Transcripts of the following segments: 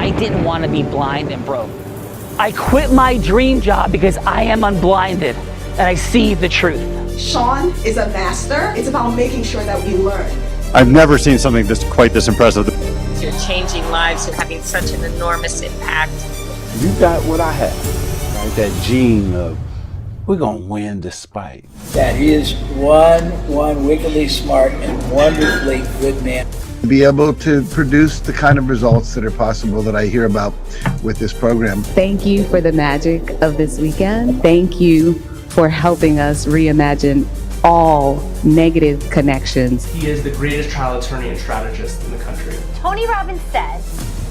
I didn't want to be blind and broke. I quit my dream job because I am unblinded and I see the truth. Sean is a master. It's about making sure that we learn. I've never seen something quite this impressive. You're changing lives and having such an enormous impact. You got what I have, right? That gene of we're gonna win despite. That is one wickedly smart and wonderfully good man. To be able to produce the kind of results that are possible that I hear about with this program. Thank you for the magic of this weekend. Thank you for helping us reimagine all negative connections. He is the greatest trial attorney and strategist in the country. Tony Robbins said,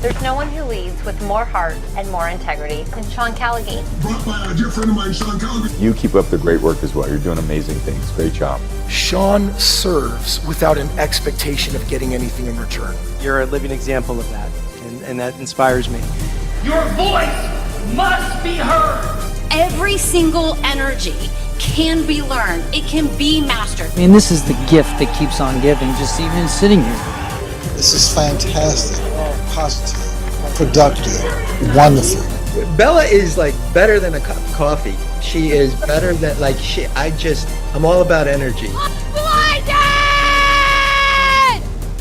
there's no one who leads with more heart and more integrity than Sean Callaghan. Brought by our dear friend of mine, Sean Callaghan. You keep up the great work as well. You're doing amazing things. Great job. Sean serves without an expectation of getting anything in return. You're a living example of that, and that inspires me. Your voice must be heard. Every single energy can be learned. It can be mastered. I mean, this is the gift that keeps on giving, just even sitting here. This is fantastic, positive, productive, wonderful. Bella is like better than a cup of coffee. She is better than I'm all about energy. Blinded!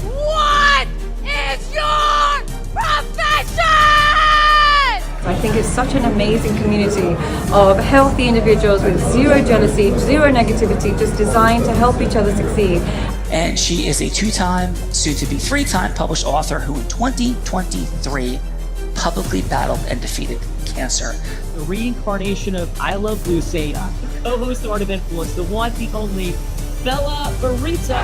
What is your profession? I think it's such an amazing community of healthy individuals with zero jealousy, zero negativity, just designed to help each other succeed. And she is a 2-time, soon-to-be 3-time published author who in 2023 publicly battled and defeated cancer. The reincarnation of I Love Lucy, co-host of Art of Influence, the one, the only, Bella Barita.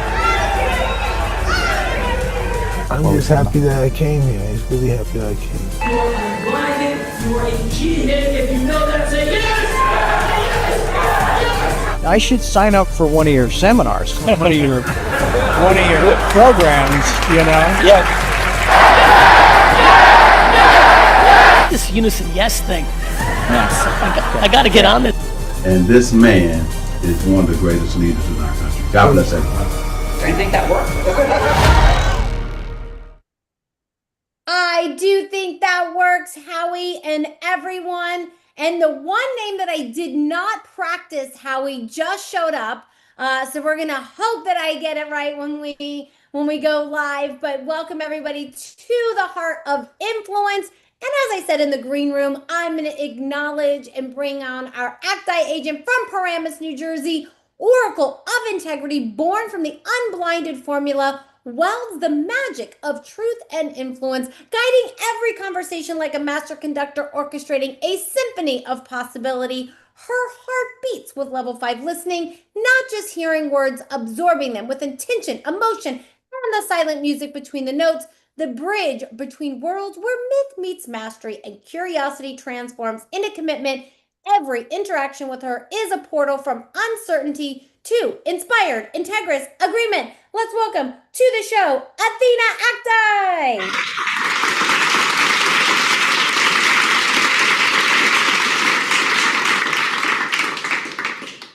I'm just happy that I came here. I'm just really happy that I came. You are unblinded, you are a key hit. If you know that, say yes! Yes! I should sign up for one of your seminars, one of your programs, you know? Yeah. This unison yes thing. Yes. I got to get on this. And this man is one of the greatest leaders in our country. God bless everybody. Do you think that worked? I do think that works, Howie and everyone. And the one name that I did not practice, Howie, just showed up. So we're gonna hope that I get it right when we go live. But welcome everybody to the Heart of Influence. And as I said in the green room, I'm going to acknowledge and bring on our ACTI agent from Paramus, New Jersey, Oracle of Integrity, born from the unblinded formula, welds the magic of truth and influence, guiding every conversation like a master conductor, orchestrating a symphony of possibility. Her heart beats with level 5 listening, not just hearing words, absorbing them with intention, emotion, and the silent music between the notes. The bridge between worlds where myth meets mastery and curiosity transforms into commitment. Every interaction with her is a portal from uncertainty to inspired, integrous agreement. Let's welcome to the show, Athena Acti.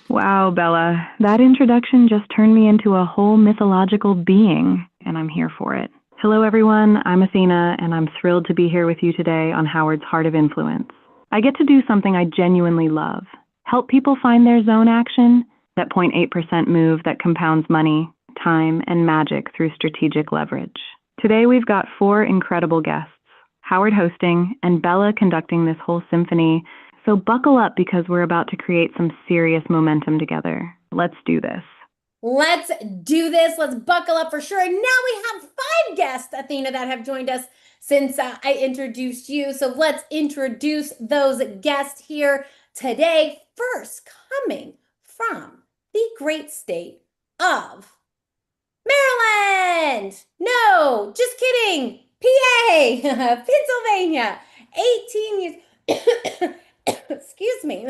Wow, Bella, that introduction just turned me into a whole mythological being, and I'm here for it. Hello, everyone. I'm Athena, and I'm thrilled to be here with you today on Howard's Heart of Influence. I get to do something I genuinely love, help people find their zone action, that 0.8% move that compounds money, time, and magic through strategic leverage. Today, we've got 4 incredible guests, Howard hosting and Bella conducting this whole symphony. So buckle up because we're about to create some serious momentum together. Let's do this. Let's do this. Let's buckle up for sure. And now we have 5 guests, Athena, that have joined us since I introduced you. So let's introduce those guests here today. First, coming from the great state of Maryland. No, just kidding. PA, Pennsylvania. 18 years. Excuse me.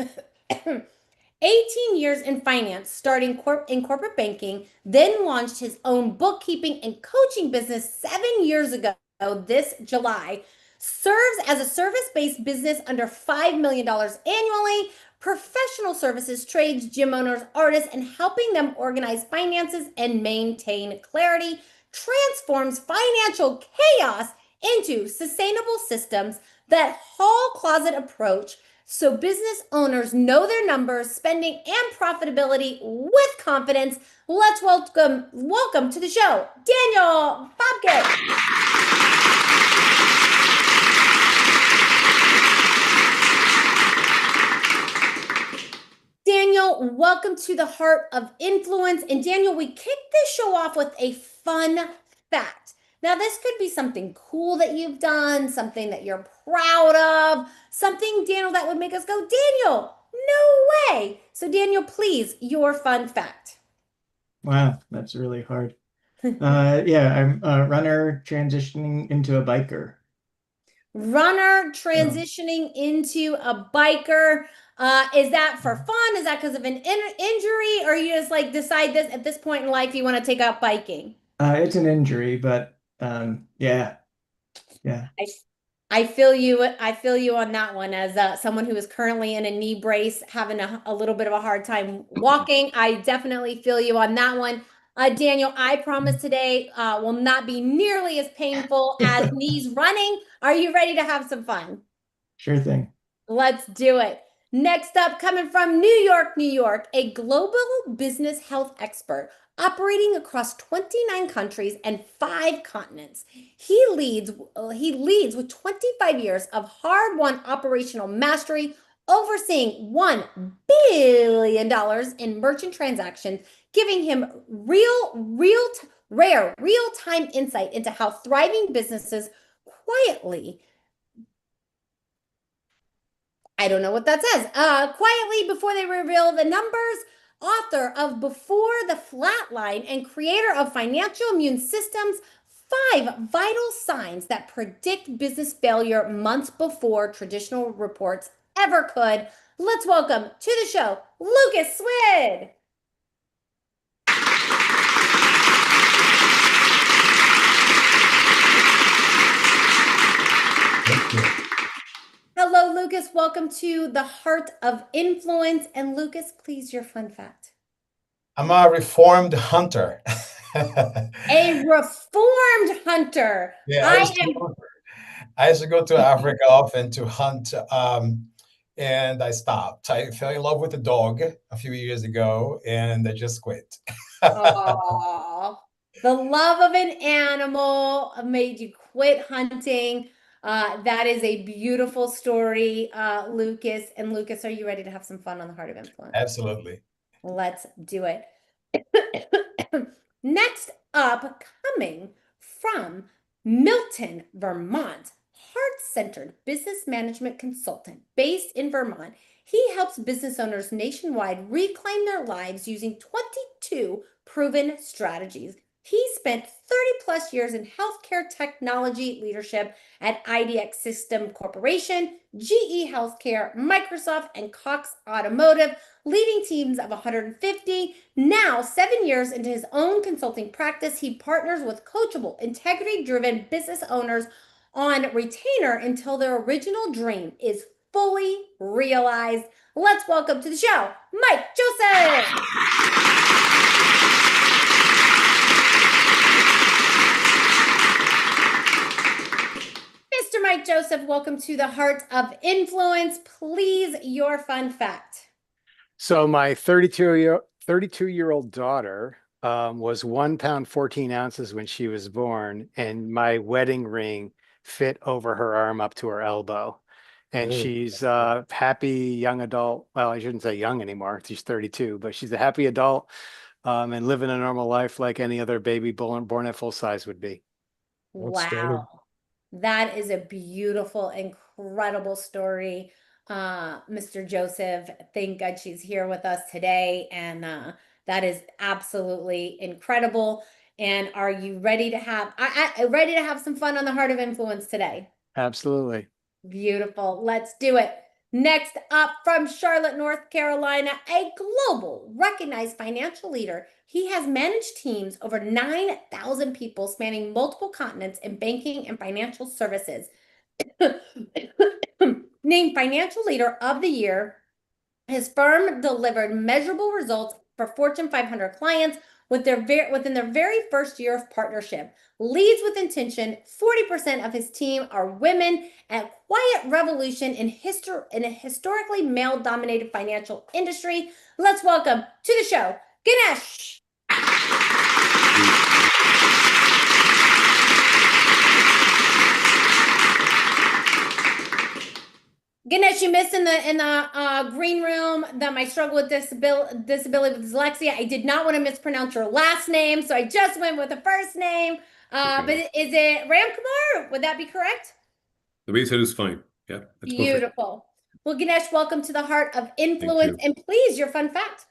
18 years in finance, starting in corporate banking, then launched his own bookkeeping and coaching business 7 years ago this July. Serves as a service-based business under $5 million annually, professional services, trades, gym owners, artists, and helping them organize finances and maintain clarity, transforms financial chaos into sustainable systems that hall closet approach so business owners know their numbers, spending, and profitability with confidence. Let's welcome to the show, Daniel Bobkin. Daniel, welcome to the Heart of Influence. And Daniel, we kicked this show off with a fun fact. Now, this could be something cool that you've done, something that you're proud of, something, Daniel, that would make us go, Daniel, no way. So, Daniel, please, your fun fact. Wow, that's really hard. Yeah, I'm a runner transitioning into a biker. Runner transitioning into a biker. Is that for fun? Is that because of an injury? Or you just like decide this at this point in life you want to take up biking? It's an injury, but yeah. I feel you. I feel you on that one. As someone who is currently in a knee brace, having a little bit of a hard time walking, I definitely feel you on that one. Daniel, I promise today will not be nearly as painful as knees running. Are you ready to have some fun? Sure thing. Let's do it. Next up, coming from New York, New York, a global business health expert operating across 29 countries and 5 continents. He leads with 25 years of hard-won operational mastery, overseeing $1 billion in merchant transactions, giving him rare real-time insight into how thriving businesses quietly, I don't know what that says, quietly before they reveal the numbers. Author of Before the Flatline and creator of Financial Immune Systems, 5 vital signs that predict business failure months before traditional reports ever could. Let's welcome to the show, Lucas Swid. Hello, Lucas. Welcome to the Heart of Influence. And Lucas, please, your fun fact. I'm a reformed hunter. A reformed hunter. Yeah, I used to go to Africa often to hunt, and I stopped. I fell in love with a dog a few years ago, and I just quit. Aww. The love of an animal made you quit hunting. That is a beautiful story, Lucas. And Lucas, are you ready to have some fun on the Heart of Influence? Absolutely. Let's do it. Next up, coming from Milton, Vermont, heart-centered business management consultant based in Vermont. He helps business owners nationwide reclaim their lives using 22 proven strategies. He spent 30 plus years in healthcare technology leadership at IDX System Corporation, GE Healthcare, Microsoft, and Cox Automotive, leading teams of 150. Now, 7 years into his own consulting practice, he partners with coachable, integrity-driven business owners on retainer until their original dream is fully realized. Let's welcome to the show, Mike Joseph. Mr. Mike Joseph, welcome to the Heart of Influence. Please, your fun fact. So my 32-year-old daughter was 1 pound 14 ounces when she was born, and my wedding ring fit over her arm up to her elbow. And she's a happy young adult. Well, I shouldn't say young anymore. She's 32, but she's a happy adult and living a normal life like any other baby born at full size would be. Wow. That is a beautiful, incredible story. Mr. Joseph, thank God she's here with us today. And that is absolutely incredible. And are you ready to have ready to have some fun on the Heart of Influence today? Absolutely. Beautiful. Let's do it. Next up from Charlotte, North Carolina, a global recognized financial leader. He has managed teams over 9,000 people spanning multiple continents in banking and financial services. Named Financial Leader of the Year, his firm delivered measurable results for Fortune 500 clients, within their very first year of partnership. Leads with intention, 40% of his team are women, and quiet revolution in a historically male-dominated financial industry. Let's welcome to the show, Ganesh. Ganesh, you missed in the green room that my struggle with disability with dyslexia. I did not want to mispronounce your last name, so I just went with the first name. But is it Ram Kumar? Would that be correct? The way you said is fine. Yeah, that's beautiful. Perfect. Well, Ganesh, welcome to the Heart of Influence, and please, your fun fact.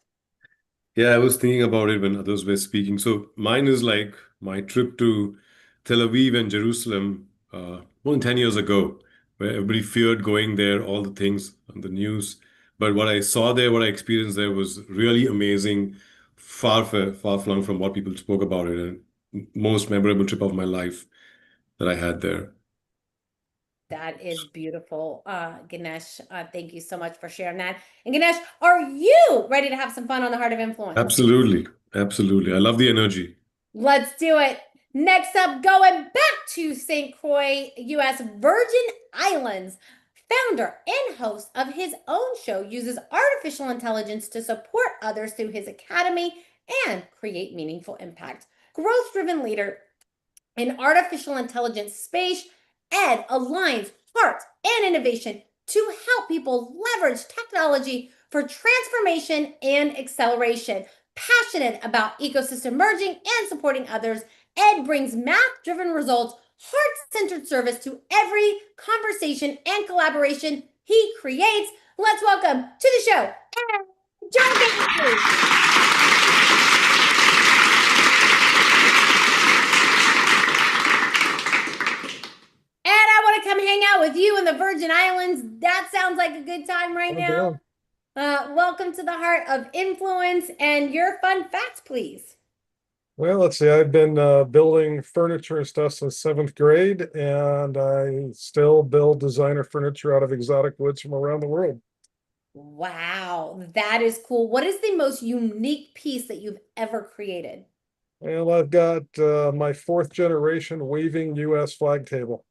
Yeah, I was thinking about it when others were speaking. So mine is like my trip to Tel Aviv and Jerusalem more than 10 years ago, where everybody feared going there, all the things on the news. But what I saw there, what I experienced there was really amazing, far flung from what people spoke about it, and most memorable trip of my life that I had there. That is beautiful, Ganesh. Thank you so much for sharing that. And Ganesh, are you ready to have some fun on the Heart of Influence? Absolutely. Absolutely. I love the energy. Let's do it. Next up, going back to St. Croix, U.S. Virgin Islands. Founder and host of his own show uses artificial intelligence to support others through his academy and create meaningful impact. Growth-driven leader in artificial intelligence space, Ed aligns heart and innovation to help people leverage technology for transformation and acceleration. Passionate about ecosystem merging and supporting others, Ed brings math-driven results, heart-centered service to every conversation and collaboration he creates. Let's welcome to the show, Ed Johnson. Come hang out with you in the Virgin Islands. That sounds like a good time right now. Welcome to the Heart of Influence, and your fun facts, please. Well, let's see. I've been building furniture and stuff since 7th grade, and I still build designer furniture out of exotic woods from around the world. Wow, that is cool. What is the most unique piece that you've ever created? Well, I've got my 4th generation waving U.S. flag table.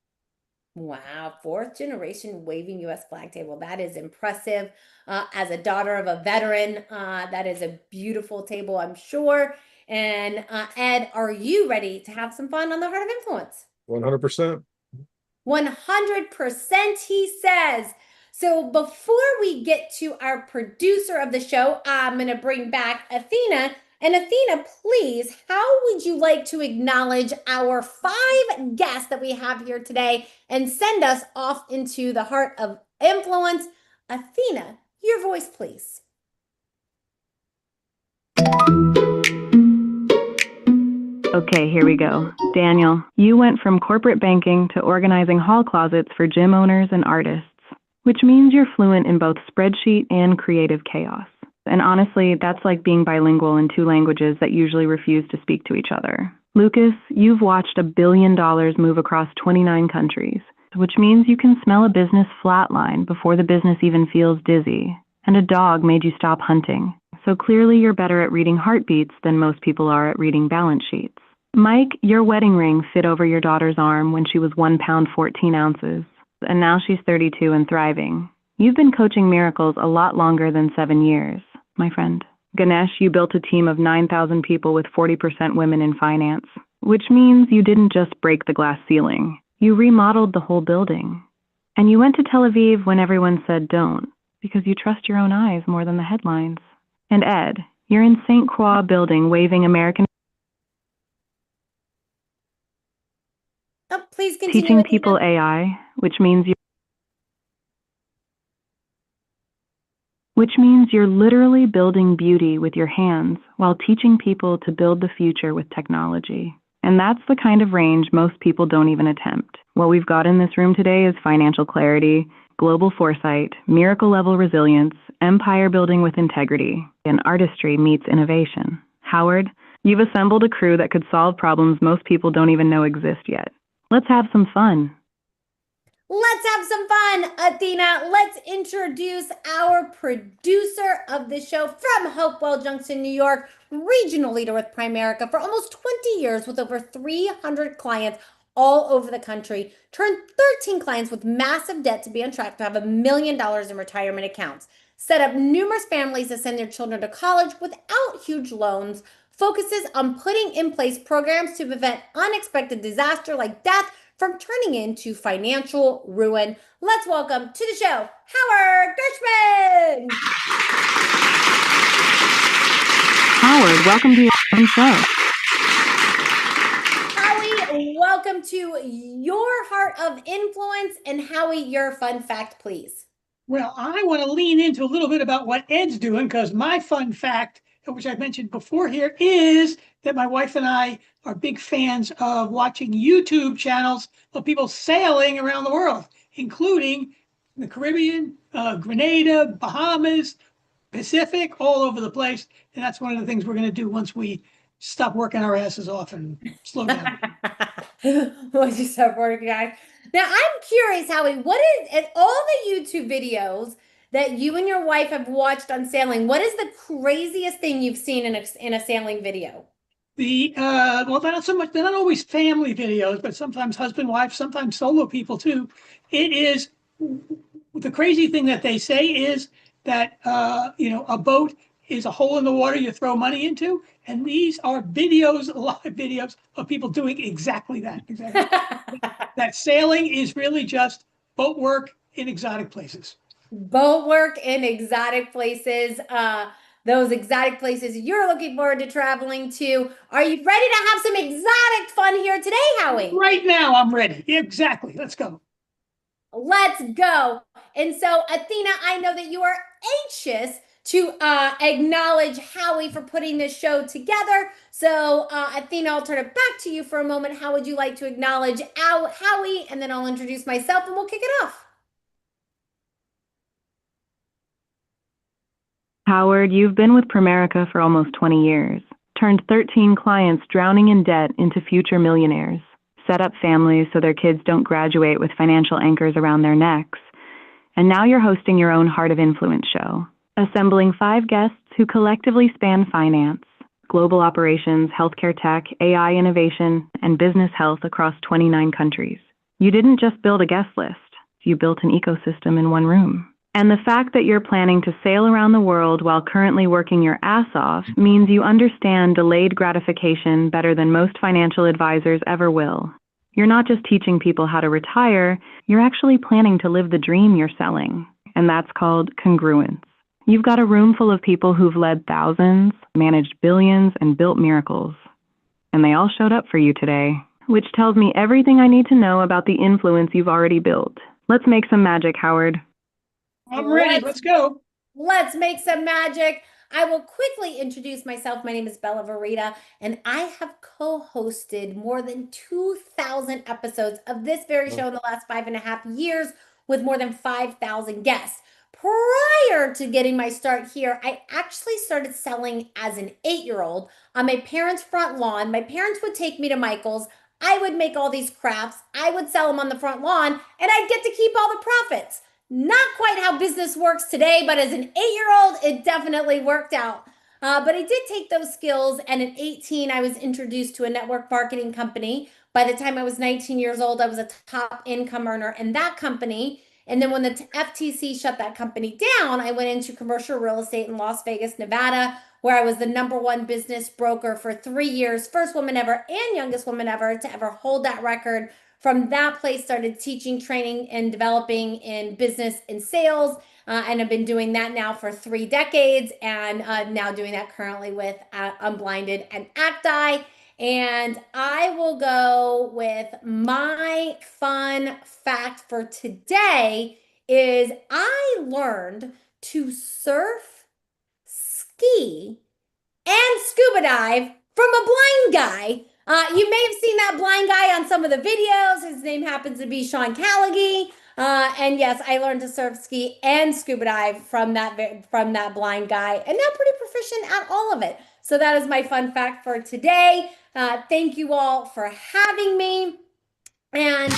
Wow, 4th generation waving U.S. flag table. That is impressive. As a daughter of a veteran, that is a beautiful table, I'm sure. And Ed, are you ready to have some fun on the Heart of Influence? 100%. 100%, he says. So before we get to our producer of the show, I'm going to bring back Athena. And Athena, please, how would you like to acknowledge our 5 guests that we have here today and send us off into the Heart of Influence? Athena, your voice, please. Okay, here we go. Daniel, you went from corporate banking to organizing hall closets for gym owners and artists, which means you're fluent in both spreadsheet and creative chaos. And honestly, that's like being bilingual in 2 languages that usually refuse to speak to each other. Lucas, you've watched $1 billion move across 29 countries, which means you can smell a business flatline before the business even feels dizzy. And a dog made you stop hunting. So clearly you're better at reading heartbeats than most people are at reading balance sheets. Mike, your wedding ring fit over your daughter's arm when she was 1 pound 14 ounces. And now she's 32 and thriving. You've been coaching miracles a lot longer than 7 years, my friend. Ganesh, you built a team of 9,000 people with 40% women in finance, which means you didn't just break the glass ceiling. You remodeled the whole building. And you went to Tel Aviv when everyone said don't, because you trust your own eyes more than the headlines. And Ed, you're in St. Croix building waving American... Oh, please continue. Teaching people AI, which means you're literally building beauty with your hands while teaching people to build the future with technology. And that's the kind of range most people don't even attempt. What we've got in this room today is financial clarity, global foresight, miracle-level resilience, empire building with integrity, and artistry meets innovation. Howard, you've assembled a crew that could solve problems most people don't even know exist yet. Let's have some fun. Let's have some fun, Athena. Let's introduce our producer of the show from Hopewell Junction, New York, regional leader with Primerica for almost 20 years with over 300 clients all over the country, turned 13 clients with massive debt to be on track to have $1 million in retirement accounts, set up numerous families to send their children to college without huge loans, focuses on putting in place programs to prevent unexpected disaster like death from turning into financial ruin. Let's welcome to the show, Howard Gershman. Howard, welcome to your own show. Howie, welcome to your Heart of Influence. And Howie, your fun fact, please. Well, I want to lean into a little bit about what Ed's doing, because my fun fact, which I mentioned before here, is that my wife and I are big fans of watching YouTube channels of people sailing around the world, including the Caribbean, Grenada, Bahamas, Pacific, all over the place. And that's one of the things we're going to do once we stop working our asses off and slow down. Once you stop working, guys. Now, I'm curious, Howie, what is, in all the YouTube videos that you and your wife have watched on sailing, what is the craziest thing you've seen in a sailing video? Well, they're not so much, they're not always family videos, but sometimes husband, wife, sometimes solo people too. It is, the crazy thing that they say is that, a boat is a hole in the water you throw money into. And these are videos, live videos of people doing exactly that. That sailing is really just boat work in exotic places. Boat work in exotic places. Those exotic places you're looking forward to traveling to. Are you ready to have some exotic fun here today, Howie? Right now, I'm ready. Exactly. Let's go. Let's go. And so, Athena, I know that you are anxious to acknowledge Howie for putting this show together. So, Athena, I'll turn it back to you for a moment. How would you like to acknowledge Howie? And then I'll introduce myself and we'll kick it off. Howard, you've been with Primerica for almost 20 years, turned 13 clients drowning in debt into future millionaires, set up families so their kids don't graduate with financial anchors around their necks, and now you're hosting your own Heart of Influence show, assembling 5 guests who collectively span finance, global operations, healthcare tech, AI innovation, and business health across 29 countries. You didn't just build a guest list, you built an ecosystem in one room. And the fact that you're planning to sail around the world while currently working your ass off means you understand delayed gratification better than most financial advisors ever will. You're not just teaching people how to retire, you're actually planning to live the dream you're selling. And that's called congruence. You've got a room full of people who've led thousands, managed billions, and built miracles. And they all showed up for you today, which tells me everything I need to know about the influence you've already built. Let's make some magic, Howard. I'm ready. Let's go. Let's make some magic. I will quickly introduce myself. My name is Bella Verita, and I have co-hosted more than 2,000 episodes of this very show in the last 5.5 years with more than 5,000 guests. Prior to getting my start here, I actually started selling as an 8-year-old on my parents' front lawn. My parents would take me to Michael's. I would make all these crafts. I would sell them on the front lawn, and I'd get to keep all the profits. Not quite how business works today, but as an 8-year-old, it definitely worked out. But I did take those skills, and at 18, I was introduced to a network marketing company. By the time I was 19 years old, I was a top income earner in that company. And then when the FTC shut that company down, I went into commercial real estate in Las Vegas, Nevada, where I was the #1 business broker for 3 years, first woman ever and youngest woman ever to ever hold that record. From that place, started teaching, training, and developing in business and sales. And I've been doing that now for 3 decades, and now doing that currently with Unblinded and Acti. And I will go with my fun fact for today is I learned to surf, ski, and scuba dive from a blind guy. You may have seen that blind guy on some of the videos. His name happens to be Sean Callaghy. And yes, I learned to surf, ski, and scuba dive from that blind guy, and now pretty proficient at all of it. So that is my fun fact for today. Thank you all for having me. And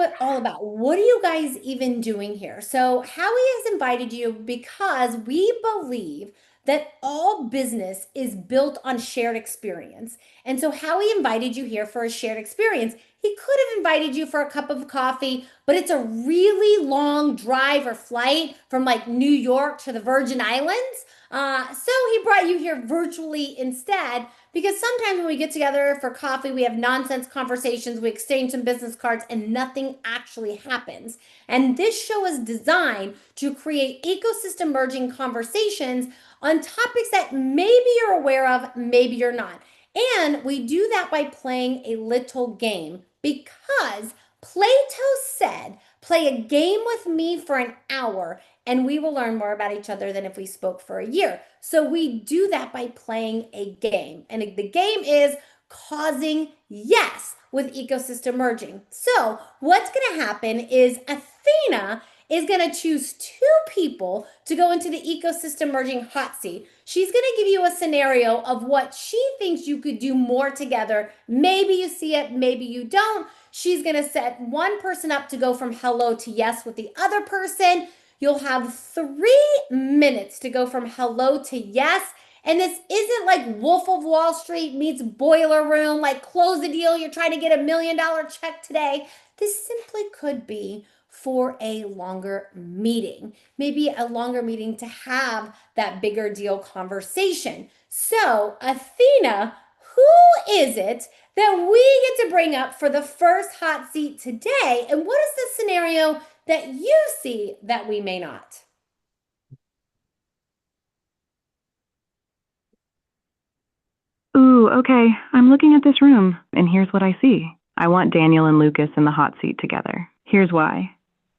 show all about? What are you guys even doing here? So Howie has invited you because we believe that all business is built on shared experience. And so Howie invited you here for a shared experience. He could have invited you for a cup of coffee, but it's a really long drive or flight from like New York to the Virgin Islands. So he brought you here virtually instead, because sometimes when we get together for coffee, we have nonsense conversations, we exchange some business cards, and nothing actually happens. And this show is designed to create ecosystem merging conversations on topics that maybe you're aware of, maybe you're not. And we do that by playing a little game, because Plato said, play a game with me for an hour and we will learn more about each other than if we spoke for a year. So we do that by playing a game. And the game is causing yes with ecosystem merging. So what's going to happen is Athena is going to choose 2 people to go into the ecosystem merging hot seat. She's going to give you a scenario of what she thinks you could do more together. Maybe you see it, maybe you don't. She's going to set one person up to go from hello to yes with the other person. You'll have 3 minutes to go from hello to yes. And this isn't like Wolf of Wall Street meets Boiler Room, like close the deal, you're trying to get $1 million check today. This simply could be for a longer meeting, maybe a longer meeting to have that bigger deal conversation. So Athena, who is it that we get to bring up for the first hot seat today? And what is the scenario that you see that we may not? Ooh, okay. I'm looking at this room, and here's what I see. I want Daniel and Lucas in the hot seat together. Here's why.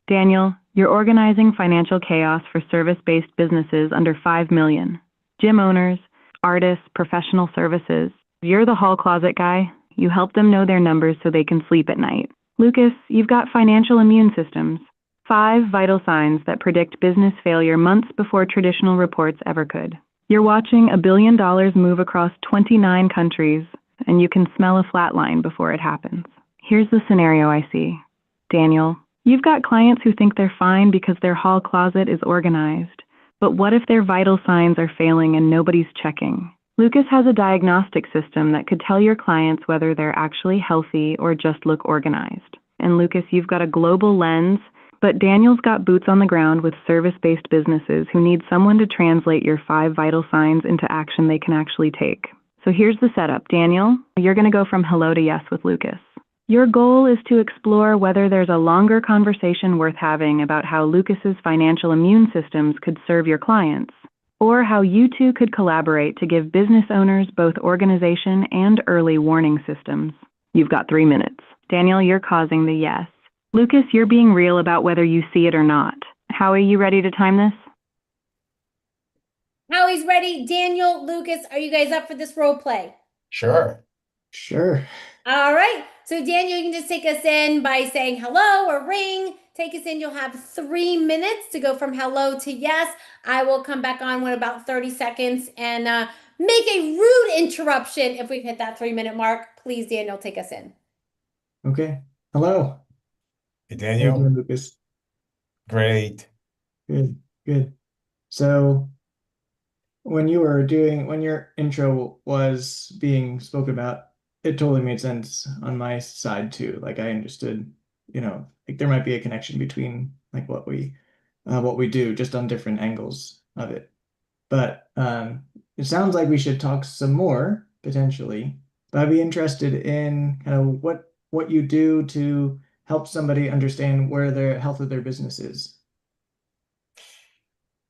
Daniel, you're organizing financial chaos for service-based businesses under 5 million. Gym owners, artists, professional services. You're the hall closet guy. You help them know their numbers so they can sleep at night. Lucas, you've got financial immune systems. 5 vital signs that predict business failure months before traditional reports ever could. You're watching $1 billion move across 29 countries, and you can smell a flat line before it happens. Here's the scenario I see. Daniel, you've got clients who think they're fine because their hall closet is organized. But what if their vital signs are failing and nobody's checking? Lucas has a diagnostic system that could tell your clients whether they're actually healthy or just look organized. And Lucas, you've got a global lens, but Daniel's got boots on the ground with service-based businesses who need someone to translate your 5 vital signs into action they can actually take. So here's the setup. Daniel, you're going to go from hello to yes with Lucas. Your goal is to explore whether there's a longer conversation worth having about how Lucas's financial immune systems could serve your clients, or how you two could collaborate to give business owners both organization and early warning systems. You've got 3 minutes. Daniel, you're causing the yes. Lucas, you're being real about whether you see it or not. Howie, you ready to time this? Howie's ready. Daniel, Lucas, are you guys up for this role play? Sure. Sure. All right. So Daniel, you can just take us in by saying hello or ring. Take us in. You'll have 3 minutes to go from hello to yes. I will come back on in about 30 seconds and make a rude interruption if we hit that 3-minute mark. Please, Daniel, take us in. Okay. Hello. Hey, How you Daniel. doing, Lucas? Great. Good, good. So when your intro was being spoken about, it totally made sense on my side too. Like I understood, like there might be a connection between like what we do just on different angles of it. But it sounds like we should talk some more potentially. But I'd be interested in kind of what you do to help somebody understand where their health of their business is.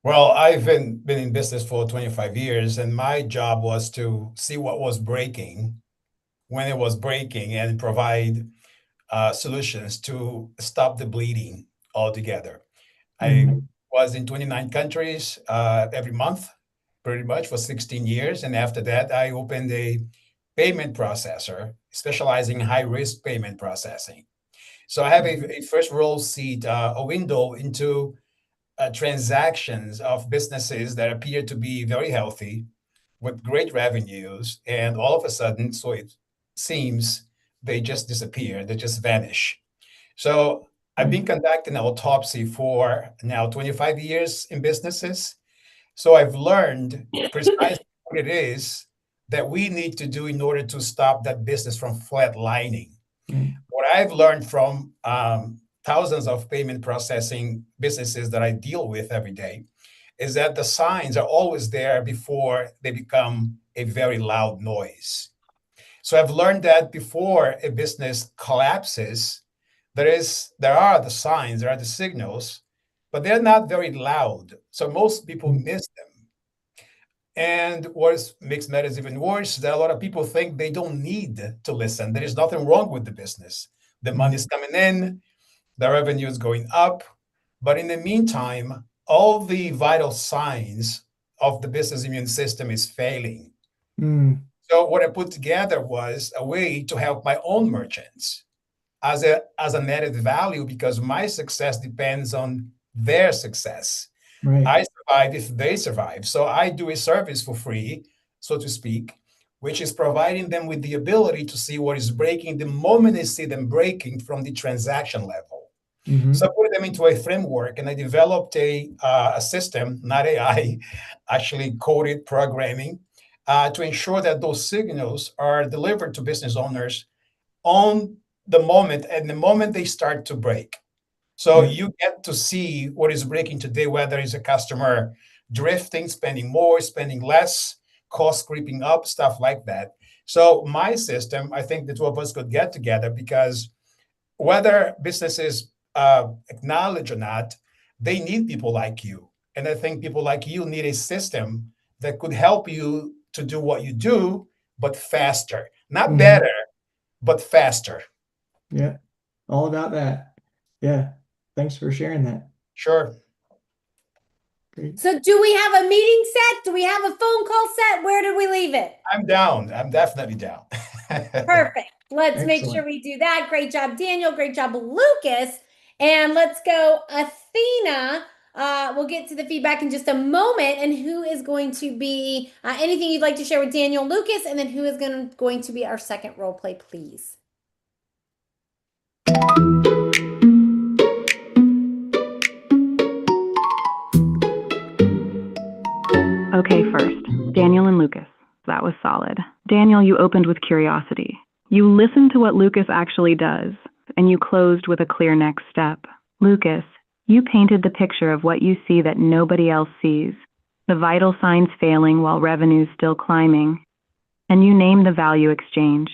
Well, I've been in business for 25 years, and my job was to see what was breaking when it was breaking and provide solutions to stop the bleeding altogether. I was in 29 countries every month, pretty much for 16 years. And after that, I opened a payment processor specializing in high-risk payment processing. So I have a first row seat, a window into transactions of businesses that appear to be very healthy with great revenues. And all of a sudden, so it seems, they just disappear, they just vanish. So I've been conducting autopsy for now 25 years in businesses. So I've learned precisely what it is that we need to do in order to stop that business from flatlining. What I've learned from thousands of payment processing businesses that I deal with every day is that the signs are always there before they become a very loud noise. So I've learned that before a business collapses, there are the signs, there are the signals, but they're not very loud. So most people miss them. And what makes matters even worse is that a lot of people think they don't need to listen. There is nothing wrong with the business. The money's coming in, the revenue is going up. But in the meantime, all the vital signs of the business immune system is failing. So what I put together was a way to help my own merchants as an added value, because my success depends on their success. Right. I survive if they survive. So I do a service for free, so to speak, which is providing them with the ability to see what is breaking the moment they see them breaking from the transaction level. So I put them into a framework, and I developed a system, not AI, actually coded programming, to ensure that those signals are delivered to business owners on the moment, and the moment they start to break. So you get to see what is breaking today, whether it's a customer drifting, spending more, spending less, cost creeping up, stuff like that. So my system, I think the two of us could get together, because whether businesses acknowledge or not, they need people like you. And I think people like you need a system that could help you to do what you do, but faster. Not better, but faster. Yeah, all about that. Yeah, thanks for sharing that. Sure. Great. So do we have a meeting set? Do we have a phone call set? Where did we leave it? I'm down. I'm definitely down. Perfect. Let's make sure we do that. Great job, Daniel. Great job, Lucas. And let's go, Athena. We'll get to the feedback in just a moment. And who is going to be anything you'd like to share with Daniel, Lucas, and then who is going to be our second role play, please? Okay, first, Daniel and Lucas. That was solid. Daniel, you opened with curiosity. You listened to what Lucas actually does, and you closed with a clear next step. Lucas, you painted the picture of what you see that nobody else sees, the vital signs failing while revenue's still climbing, and you named the value exchange.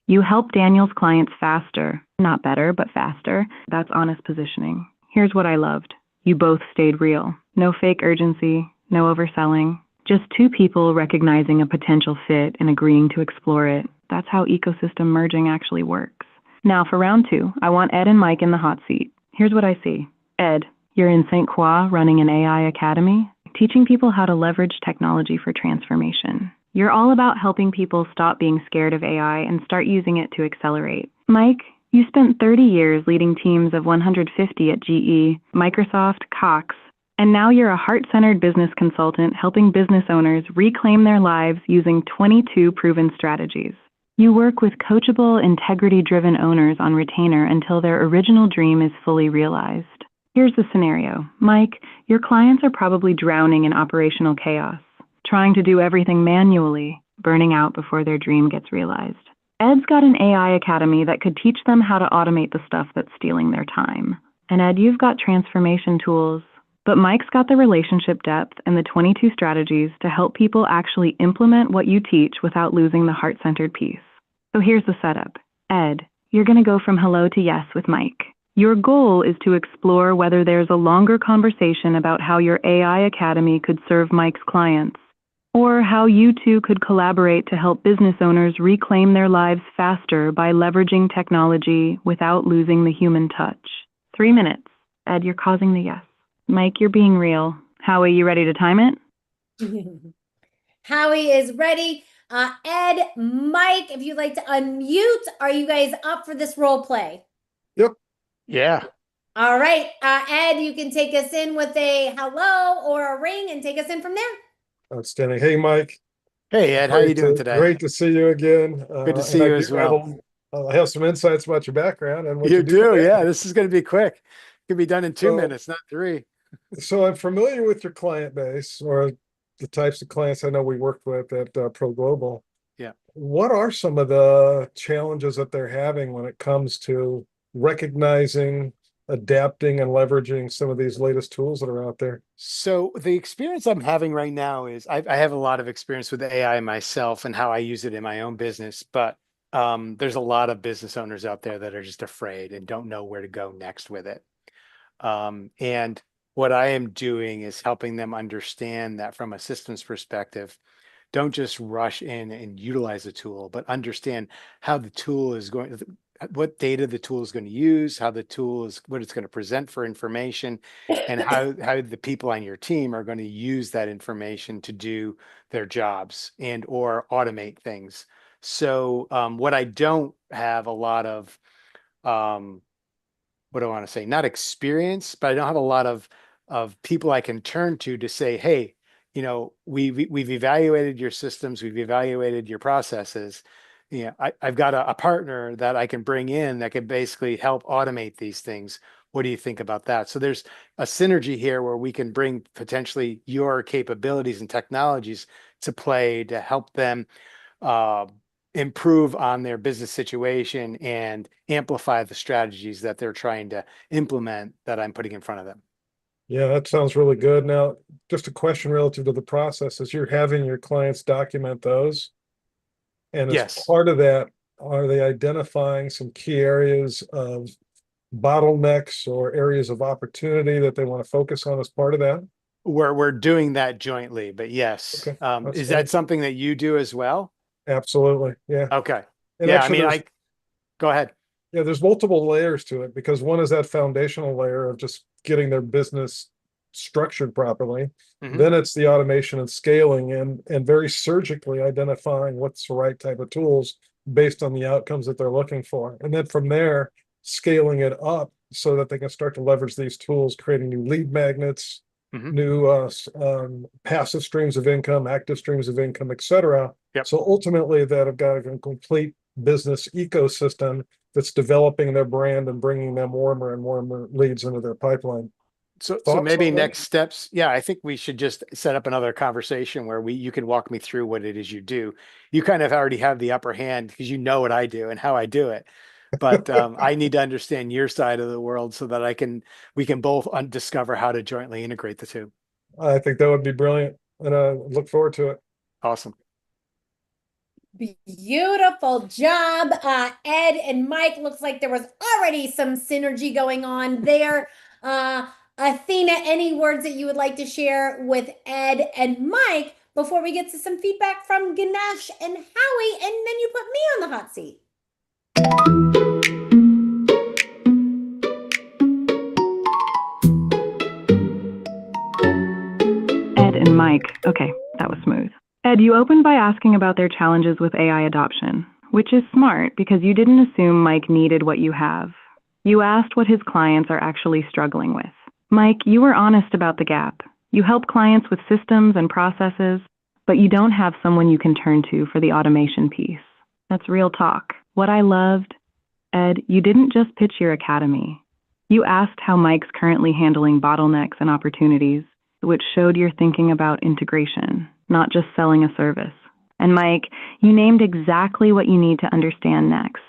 You help Daniel's clients faster, not better, but faster. That's honest positioning. Here's what I loved. You both stayed real. No fake urgency, no overselling. Just two people recognizing a potential fit and agreeing to explore it. That's how ecosystem merging actually works. Now for round two, I want Ed and Mike in the hot seat. Here's what I see. Ed, you're in St. Croix running an AI academy, teaching people how to leverage technology for transformation. You're all about helping people stop being scared of AI and start using it to accelerate. Mike, you spent 30 years leading teams of 150 at GE, Microsoft, Cox, and now you're a heart-centered business consultant helping business owners reclaim their lives using 22 proven strategies. You work with coachable, integrity-driven owners on retainer until their original dream is fully realized. Here's the scenario. Mike, your clients are probably drowning in operational chaos, trying to do everything manually, burning out before their dream gets realized. Ed's got an AI academy that could teach them how to automate the stuff that's stealing their time. And Ed, you've got transformation tools, but Mike's got the relationship depth and the 22 strategies to help people actually implement what you teach without losing the heart-centered piece. So here's the setup. Ed, you're going to go from hello to yes with Mike. Your goal is to explore whether there's a longer conversation about how your AI academy could serve Mike's clients, or how you two could collaborate to help business owners reclaim their lives faster by leveraging technology without losing the human touch. 3 minutes. Ed, you're causing the yes. Mike, you're being real. Howie, you ready to time it? Howie is ready. Ed, Mike, if you'd like to unmute, are you guys up for this role play? Yep. Yeah. All right. Ed, you can take us in with a hello or a ring and take us in from there. Outstanding. Hey, Mike. Hey, Ed. How are you doing today? Great to see you again. Good to see you as well. I have some insights about your background and what You you do. do, today. yeah. This is going to be quick. It can be done in 2 So- minutes, not 3. So I'm familiar with your client base or the types of clients I know we worked with at Pro Global. Yeah. What are some of the challenges that they're having when it comes to recognizing, adapting, and leveraging some of these latest tools that are out there? So the experience I'm having right now is I have a lot of experience with AI myself and how I use it in my own business, but there's a lot of business owners out there that are just afraid and don't know where to go next with it. And what I am doing is helping them understand that from a systems perspective, don't just rush in and utilize the tool, but understand how the tool is going, what data the tool is going to use, how the tool is, what it's going to present for information, and how the people on your team are going to use that information to do their jobs and or automate things. So what I don't have a lot of, what do I want to say? Not experience, but I don't have a lot of people I can turn to say, hey, you know, we've evaluated your systems, we've evaluated your processes. You know, I've got a partner that I can bring in that can basically help automate these things. What do you think about that? So there's a synergy here where we can bring potentially your capabilities and technologies to play to help them improve on their business situation and amplify the strategies that they're trying to implement that I'm putting in front of them. Yeah, that sounds really good. Now, just a question relative to the process is you're having your clients document those. And as Yes. part of that, are they identifying some key areas of bottlenecks or areas of opportunity that they want to focus on as part of that? We're doing that jointly, but yes. Okay, that's Is fine. that something that you do as well? Absolutely, yeah. Okay. And Yeah, actually, I mean, there's- go ahead. Yeah, there's multiple layers to it because one is that foundational layer of just getting their business structured properly. Mhm. Then it's the automation and scaling and very surgically identifying what's the right type of tools based on the outcomes that they're looking for. And then from there, scaling it up so that they can start to leverage these tools, creating new lead magnets, Mhm. new passive streams of income, active streams of income, et cetera. Yep. So ultimately, that have got a complete business ecosystem that's developing their brand and bringing them warmer and warmer leads into their pipeline. So Thoughts maybe on that? next steps. Yeah, I think we should just set up another conversation where you can walk me through what it is you do. You kind of already have the upper hand because you know what I do and how I do it. But I need to understand your side of the world so that we can both discover how to jointly integrate the two. I think that would be brilliant, and I look forward to it. Awesome. Beautiful job, Ed and Mike. Looks like there was already some synergy going on there. Athena, any words that you would like to share with Ed and Mike before we get to some feedback from Ganesh and Howie, and then you put me on the hot seat? Ed and Mike. Okay, that was smooth. Ed, you opened by asking about their challenges with AI adoption, which is smart because you didn't assume Mike needed what you have. You asked what his clients are actually struggling with. Mike, you were honest about the gap. You help clients with systems and processes, but you don't have someone you can turn to for the automation piece. That's real talk. What I loved, Ed, you didn't just pitch your academy. You asked how Mike's currently handling bottlenecks and opportunities, which showed you're thinking about integration, not just selling a service. And Mike, you named exactly what you need to understand next.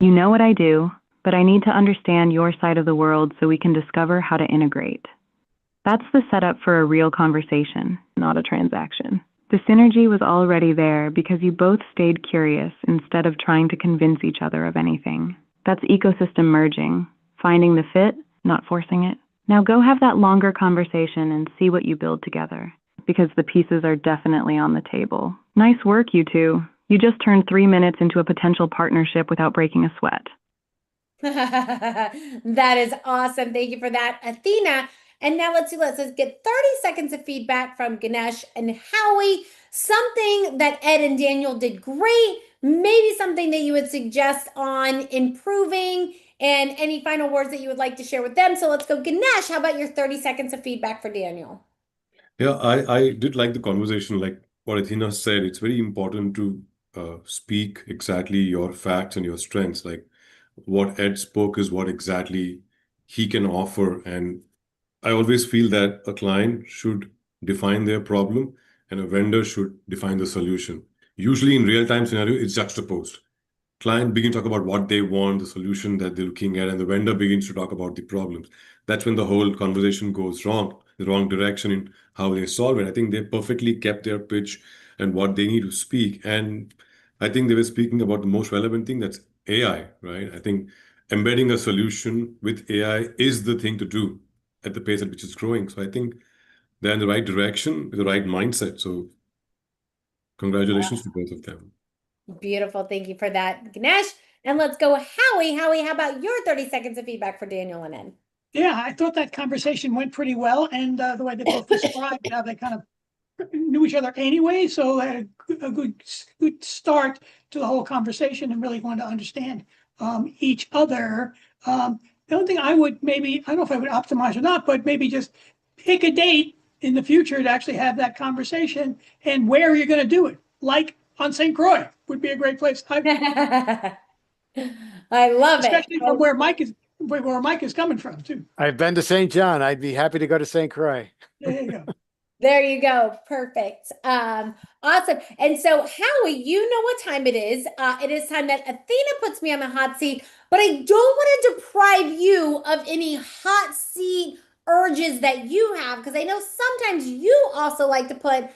You know what I do, but I need to understand your side of the world so we can discover how to integrate. That's the setup for a real conversation, not a transaction. The synergy was already there because you both stayed curious instead of trying to convince each other of anything. That's ecosystem merging, finding the fit, not forcing it. Now go have that longer conversation and see what you build together, because the pieces are definitely on the table. Nice work, you two. You just turned 3 minutes into a potential partnership without breaking a sweat. That is awesome. Thank you for that, Athena. And now let's get 30 seconds of feedback from Ganesh and Howie. Something that Ed and Daniel did great, maybe something that you would suggest on improving, and any final words that you would like to share with them. So let's go, Ganesh. How about your 30 seconds of feedback for Daniel? Yeah, I did like the conversation, like what Athena said. It's very important to speak exactly your facts and your strengths. Like what Ed spoke is what exactly he can offer. And I always feel that a client should define their problem and a vendor should define the solution. Usually in real-time scenario, it's juxtaposed. Client begin to talk about what they want, the solution that they're looking at, and the vendor begins to talk about the problems. That's when the whole conversation goes wrong, the wrong direction in how they solve it. I think they perfectly kept their pitch and what they need to speak. And I think they were speaking about the most relevant thing, that's AI, right? I think embedding a solution with AI is the thing to do at the pace at which it's growing. So I think they're in the right direction with the right mindset. So congratulations to both of them. Beautiful. Thank you for that, Ganesh. And let's go, Howie. Howie, how about your 30 seconds of feedback for Daniel and Ed? Yeah, I thought that conversation went pretty well, and the way they both described how they kind of knew each other anyway, so they had a good start to the whole conversation and really wanted to understand each other. The only thing I would maybe, I don't know if I would optimize or not, but maybe just pick a date in the future to actually have that conversation and where you're going to do it. Like on St. Croix would be a great place. I love it. Especially from where Mike is coming from too. I've been to St. John. I'd be happy to go to St. Croix. There you go. There you go. Perfect. Awesome. And so, Howie, you know what time it is. It is time that Athena puts me on the hot seat, but I don't want to deprive you of any hot seat urges that you have, because I know sometimes you also like to put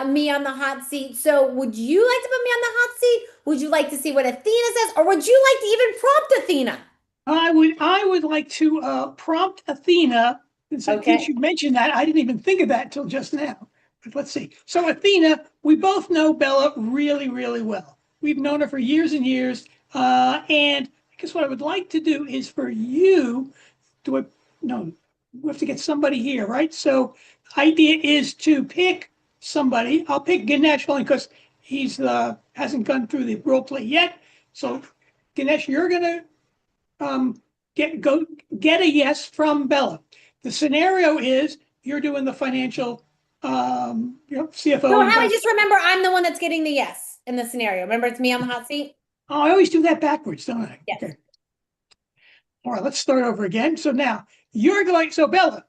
me on the hot seat. So would you like to put me on the hot seat? Would you like to see what Athena says? Or would you like to even prompt Athena? I would like to prompt Athena. In case you mentioned that, I didn't even think of that until just now. But let's see. So Athena, we both know Bella really, really well. We've known her for years and years. And I guess what I would like to do is for you to, we have to get somebody here, right? So idea is to pick somebody. I'll pick Ganesh only because he's hasn't gone through the role play yet. So Ganesh, you're gonna get a yes from Bella. The scenario is you're doing the financial CFO. So Howie, just remember I'm the one that's getting the yes in the scenario. Remember, it's me on the hot seat. Oh, I always do that backwards, don't I? Yes. Okay. All right, let's start over again. So now you're going. So Bella,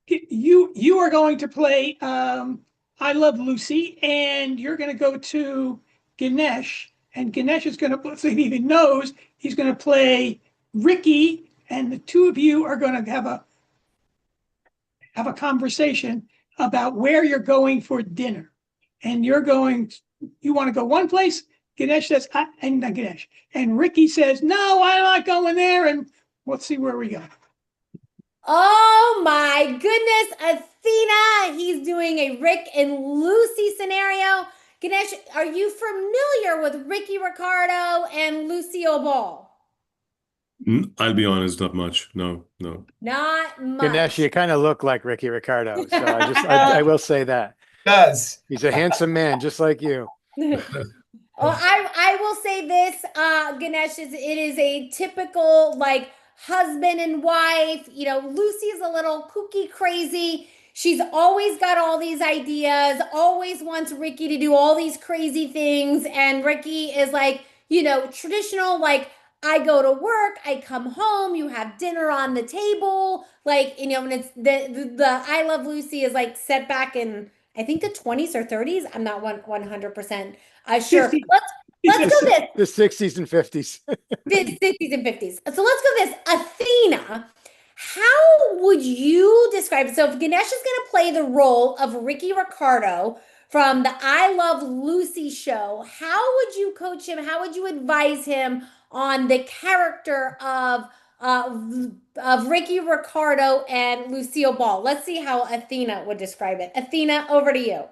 you are going to play I Love Lucy, and you're going to go to Ganesh, and Ganesh is going to, so he even knows, he's going to play Ricky, and the two of you are going to have a conversation about where you're going for dinner. And you want to go one place, Ganesh says, and not Ganesh, and Ricky says, no, I'm not going there, and let's see where we go. Oh my goodness, Athena, he's doing a Rick and Lucy scenario. Ganesh, are you familiar with Ricky Ricardo and Lucille Ball? I'll be honest, not much. No. Not much. Ganesh, you kind of look like Ricky Ricardo, so I will say that. Does. He's a handsome man, just like you. Well, I will say this, Ganesh, it is a typical like husband and wife. You know, Lucy is a little kooky crazy. She's always got all these ideas, always wants Ricky to do all these crazy things. And Ricky is like, traditional, like, I go to work, I come home, you have dinner on the table. Like, and it's the I Love Lucy is like set back in, I think the 20s or 30s. I'm not 100% sure. Let's go this. The 60s and 50s. The 60s and 50s. So let's go this. Athena, how would you describe, so if Ganesh is going to play the role of Ricky Ricardo from the I Love Lucy show, how would you coach him? How would you advise him on the character of Ricky Ricardo and Lucille Ball? Let's see how Athena would describe it. Athena, over to you.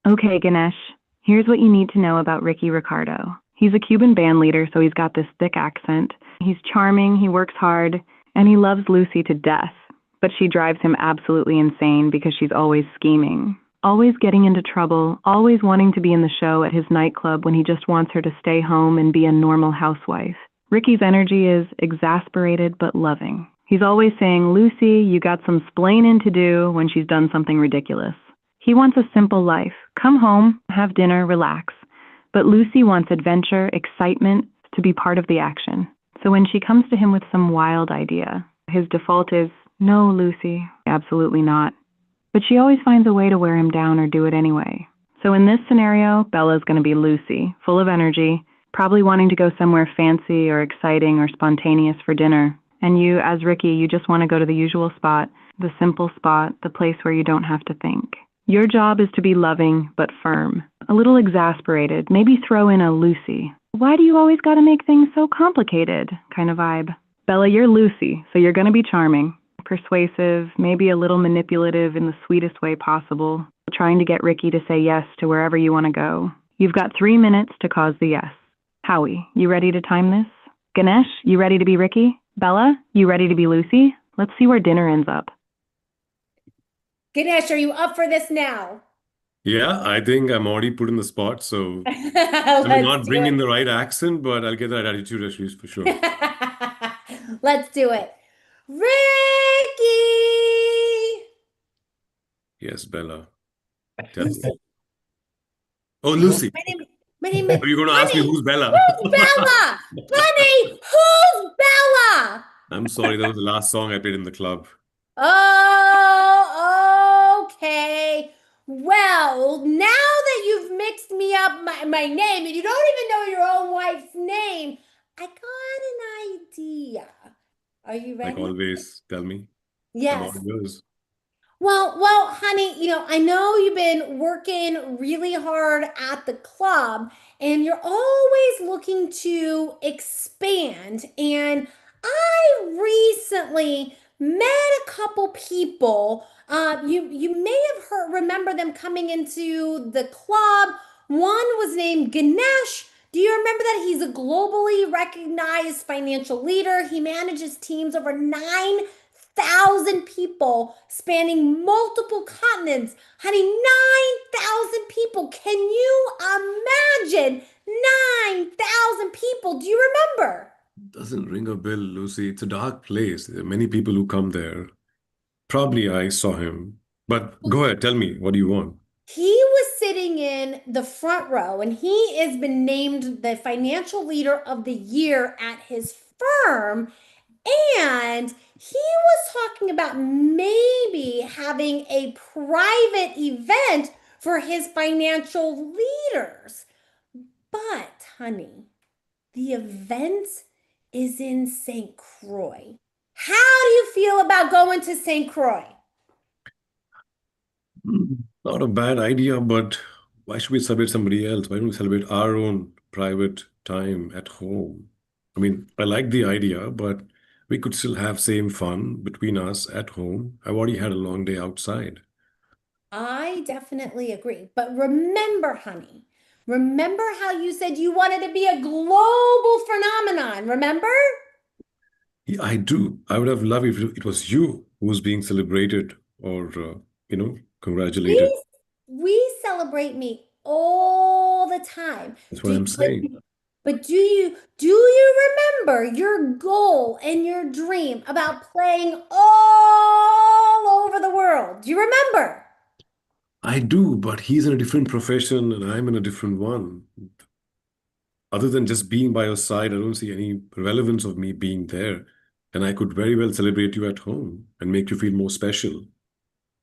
Okay, Ganesh, here's what you need to know about Ricky Ricardo. He's a Cuban band leader, so he's got this thick accent. He's charming, he works hard, and he loves Lucy to death. But she drives him absolutely insane because she's always scheming, always getting into trouble, always wanting to be in the show at his nightclub when he just wants her to stay home and be a normal housewife. Ricky's energy is exasperated but loving. He's always saying, Lucy, you got some splaining to do when she's done something ridiculous. He wants a simple life. Come home, have dinner, relax. But Lucy wants adventure, excitement, to be part of the action. So when she comes to him with some wild idea, his default is, no, Lucy, absolutely not. But she always finds a way to wear him down or do it anyway. So in this scenario, Bella's going to be Lucy, full of energy, probably wanting to go somewhere fancy or exciting or spontaneous for dinner. And you, as Ricky, you just want to go to the usual spot, the simple spot, the place where you don't have to think. Your job is to be loving but firm, a little exasperated, maybe throw in a Lucy. Why do you always got to make things so complicated kind of vibe? Bella, you're Lucy, so you're going to be charming, persuasive, maybe a little manipulative in the sweetest way possible, trying to get Ricky to say yes to wherever you want to go. You've got 3 minutes to cause the yes. Howie, you ready to time this? Ganesh, you ready to be Ricky? Bella, you ready to be Lucy? Let's see where dinner ends up. Ganesh, are you up for this now? Yeah, I think I'm already put in the spot, so I may not bring in the right accent, but I'll get that attitude at least for sure. Let's do it. Ricky! Yes, Bella. Tell me. Oh, Lucy. My name is Are you going to ask me who's Bella? Who's Bella? Honey, who's Bella? I'm sorry, that was the last song I played in the club. Oh, okay. Well, now that you've mixed me up my name and you don't even know your own wife's name, I got an idea. Are you ready? Like always, tell me. Yes. I'm all yours. Well, honey, I know you've been working really hard at the club and you're always looking to expand. And I recently met a couple people. You may have remember them coming into the club. One was named Ganesh. Do you remember that? He's a globally recognized financial leader. He manages teams over 9,000 people spanning multiple continents. Honey, 9,000 people. Can you imagine 9,000 people? Do you remember? Doesn't ring a bell, Lucy. It's a dark place. There are many people who come there. Probably I saw him. But go ahead, tell me, what do you want? He was sitting in the front row and he has been named the financial leader of the year at his firm. And he was talking about maybe having a private event for his financial leaders. But, honey, the event is in St. Croix. How do you feel about going to St. Croix? Not a bad idea, but why should we celebrate somebody else? Why don't we celebrate our own private time at home? I mean, I like the idea, but we could still have same fun between us at home. I've already had a long day outside. I definitely agree. But remember, honey, remember how you said you wanted to be a global phenomenon, remember? Yeah, I do. I would have loved if it was you who was being celebrated or, congratulated. We celebrate me all the time. That's what I'm saying. But do you remember your goal and your dream about playing all over the world? Do you remember? I do, but he's in a different profession and I'm in a different one. Other than just being by your side, I don't see any relevance of me being there. And I could very well celebrate you at home and make you feel more special.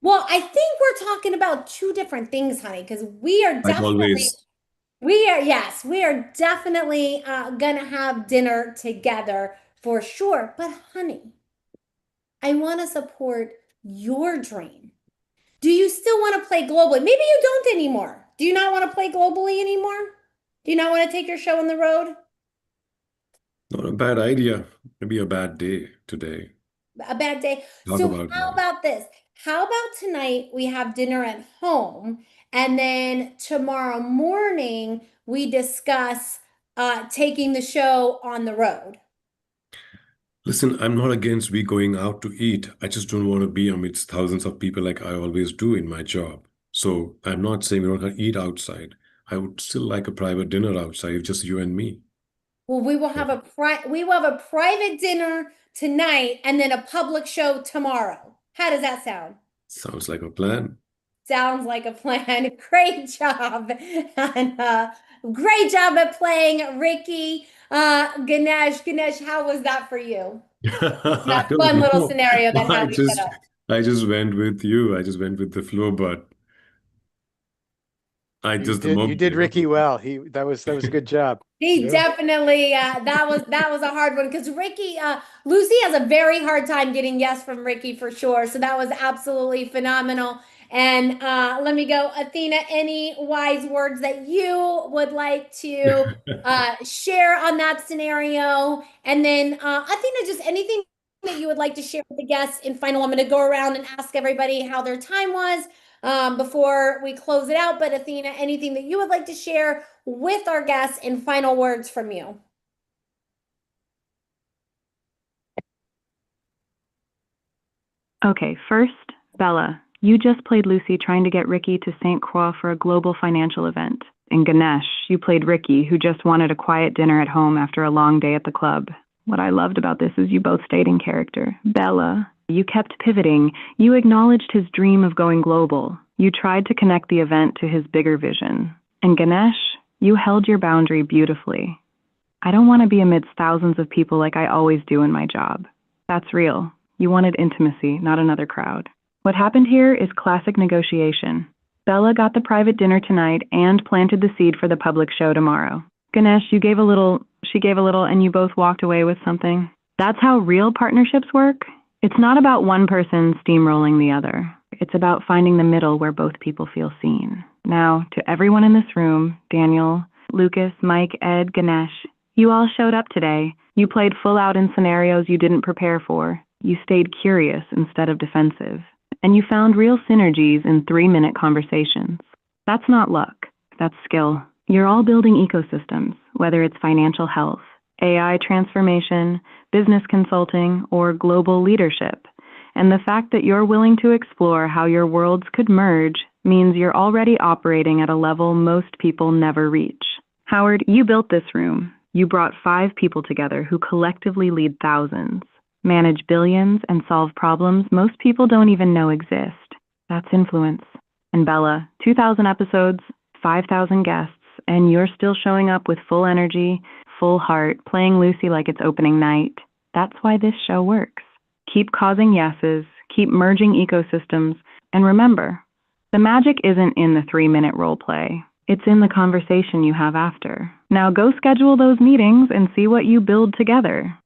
Well, I think we're talking about two different things, honey, because we are Like definitely always. we are definitely gonna have dinner together for sure. But honey, I want to support your dream. Do you still want to play globally? Maybe you don't anymore. Do you not want to play globally anymore? Do you not want to take your show on the road? Not a bad idea. Maybe a bad day today. A bad day. Talk So about how that. about this? How about tonight we have dinner at home and then tomorrow morning we discuss taking the show on the road? Listen, I'm not against we going out to eat. I just don't want to be amidst thousands of people like I always do in my job. So I'm not saying we're not going to eat outside. I would still like a private dinner outside, just you and me. Well, we will have a private dinner tonight and then a public show tomorrow. How does that sound? Sounds like a plan. Sounds like a plan. Great job. And great job at playing Ricky. Ganesh, how was that for you? I That don't fun little know. scenario that I Howie just set up. I just went with you. I just went with the flow, but I just the You moment did Ricky well. That was a good job. He definitely that was a hard one because Ricky Lucy has a very hard time getting yes from Ricky for sure. So that was absolutely phenomenal. And let me go, Athena, any wise words that you would like to share on that scenario? And then Athena, just anything that you would like to share with the guests in final. I'm going to go around and ask everybody how their time was before we close it out. But Athena, anything that you would like to share with our guests in final words from you? Okay, first, Bella, you just played Lucy trying to get Ricky to St. Croix for a global financial event. And Ganesh, you played Ricky, who just wanted a quiet dinner at home after a long day at the club. What I loved about this is you both stayed in character. Bella, you kept pivoting. You acknowledged his dream of going global. You tried to connect the event to his bigger vision. And Ganesh, you held your boundary beautifully. I don't want to be amidst thousands of people like I always do in my job. That's real. You wanted intimacy, not another crowd. What happened here is classic negotiation. Bella got the private dinner tonight and planted the seed for the public show tomorrow. Ganesh, you gave a little, she gave a little, and you both walked away with something. That's how real partnerships work. It's not about one person steamrolling the other. It's about finding the middle where both people feel seen. Now, to everyone in this room, Daniel, Lucas, Mike, Ed, Ganesh, you all showed up today. You played full out in scenarios you didn't prepare for. You stayed curious instead of defensive. And you found real synergies in 3-minute conversations. That's not luck. That's skill. You're all building ecosystems, whether it's financial health, AI transformation, business consulting, or global leadership. And the fact that you're willing to explore how your worlds could merge means you're already operating at a level most people never reach. Howard, you built this room. You brought 5 people together who collectively lead thousands, manage billions, and solve problems most people don't even know exist. That's influence. And Bella, 2,000 episodes, 5,000 guests, and you're still showing up with full energy, full heart, playing Lucy like it's opening night. That's why this show works. Keep causing yeses, keep merging ecosystems, and remember, the magic isn't in the 3-minute role play. It's in the conversation you have after. Now go schedule those meetings and see what you build together.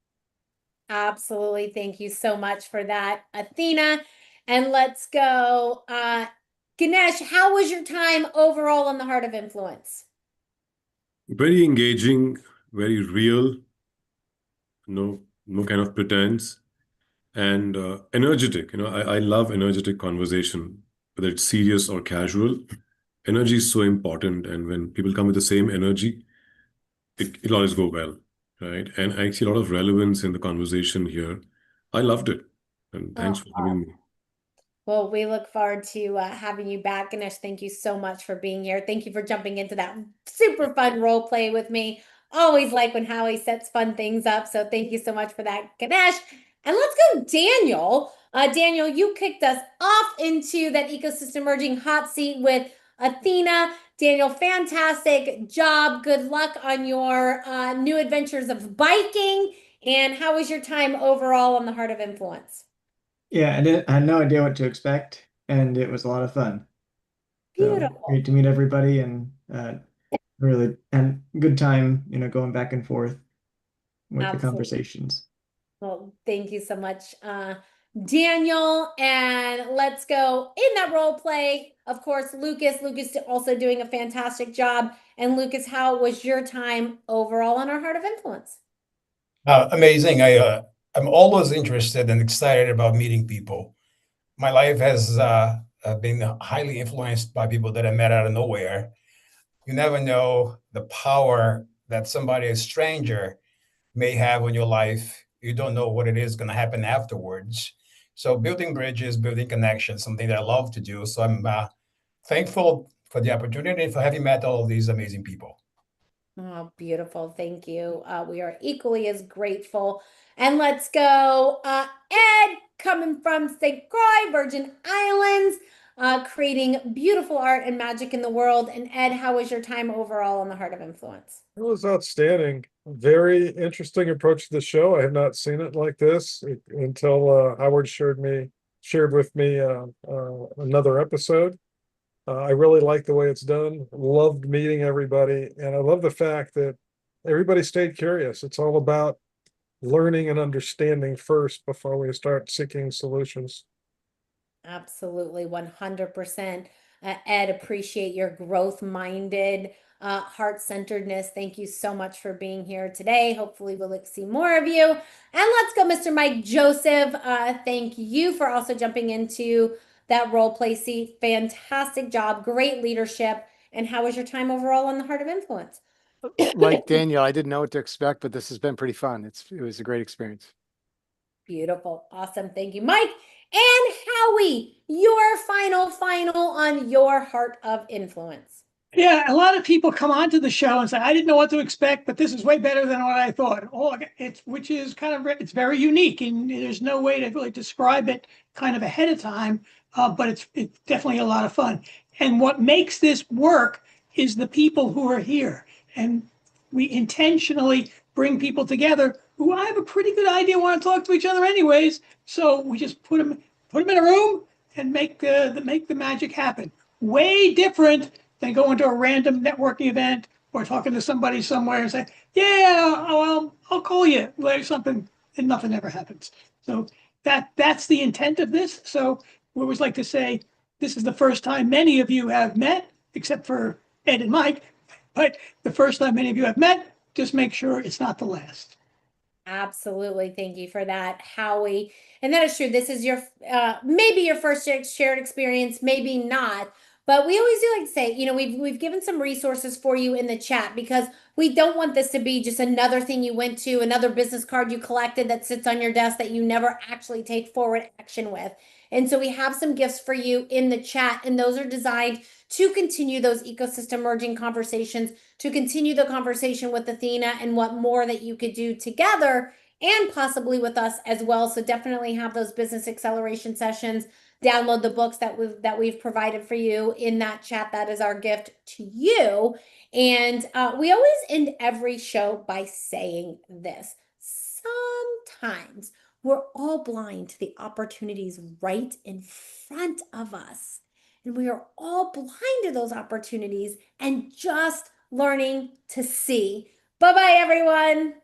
Absolutely. Thank you so much for that, Athena. And let's go. Ganesh, how was your time overall on the Heart of Influence? Very engaging, very real, no kind of pretense, and energetic. I love energetic conversation, whether it's serious or casual. Energy is so important, and when people come with the same energy, it'll always go well, right? And I see a lot of relevance in the conversation here. I loved it, and thanks for having me. Well, we look forward to having you back, Ganesh. Thank you so much for being here. Thank you for jumping into that super fun role play with me. Always like when Howie sets fun things up. So thank you so much for that, Ganesh. And let's go, Daniel. Daniel, you kicked us off into that ecosystem merging hot seat with Athena. Daniel, fantastic job. Good luck on your new adventures of biking. And how was your time overall on the Heart of Influence? Yeah, I had no idea what to expect, and it was a lot of fun. Beautiful. So great to meet everybody, and really and good time, going back and forth with the conversations. Well, thank you so much, Daniel. And let's go in that role play. Of course, Lucas also doing a fantastic job. And Lucas, how was your time overall on our Heart of Influence? Amazing. I'm always interested and excited about meeting people. My life has been highly influenced by people that I met out of nowhere. You never know the power that somebody, a stranger, may have on your life. You don't know what it is going to happen afterwards. So building bridges, building connections, something that I love to do. So I'm thankful for the opportunity for having met all of these amazing people. Oh, beautiful. Thank you. We are equally as grateful. And let's go. Ed, coming from St. Croix, Virgin Islands, creating beautiful art and magic in the world. And Ed, how was your time overall on the Heart of Influence? It was outstanding. Very interesting approach to the show. I have not seen it like this until Howard shared with me another episode. I really like the way it's done. Loved meeting everybody, and I love the fact that everybody stayed curious. It's all about learning and understanding first before we start seeking solutions. Absolutely, 100%. Ed, appreciate your growth-minded, heart-centeredness. Thank you so much for being here today. Hopefully we'll see more of you. And let's go, Mr. Mike Joseph. Thank you for also jumping into that role play seat. Fantastic job, great leadership. And how was your time overall on the Heart of Influence? Like Daniel, I didn't know what to expect, but this has been pretty fun. It was a great experience. Beautiful. Awesome. Thank you, Mike. And Howie, your final on your Heart of Influence. Yeah, a lot of people come onto the show and say, I didn't know what to expect, but this is way better than what I thought. Which is kind of, it's very unique, and there's no way to really describe it kind of ahead of time, but it's definitely a lot of fun. And what makes this work is the people who are here. And we intentionally bring people together who I have a pretty good idea want to talk to each other anyways. So we just put them in a room and make the magic happen. Way different than going to a random networking event or talking to somebody somewhere and say, yeah, I'll call you later something, and nothing ever happens. So that's the intent of this. So we always like to say, this is the first time many of you have met, except for Ed and Mike, but the first time many of you have met, just make sure it's not the last. Absolutely. Thank you for that, Howie. And that is true. This is your maybe your first shared experience, maybe not. But we always do like to say, we've given some resources for you in the chat, because we don't want this to be just another thing you went to, another business card you collected that sits on your desk that you never actually take forward action with. And so we have some gifts for you in the chat, and those are designed to continue those ecosystem merging conversations, to continue the conversation with Athena and what more that you could do together, and possibly with us as well. So definitely have those business acceleration sessions. Download the books that we've provided for you in that chat. That is our gift to you. And we always end every show by saying this. Sometimes we're all blind to the opportunities right in front of us. And we are all blind to those opportunities and just learning to see. Bye-bye, everyone.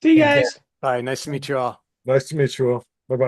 See you guys. Bye. Nice to meet you all. Nice to meet you all. Bye-bye.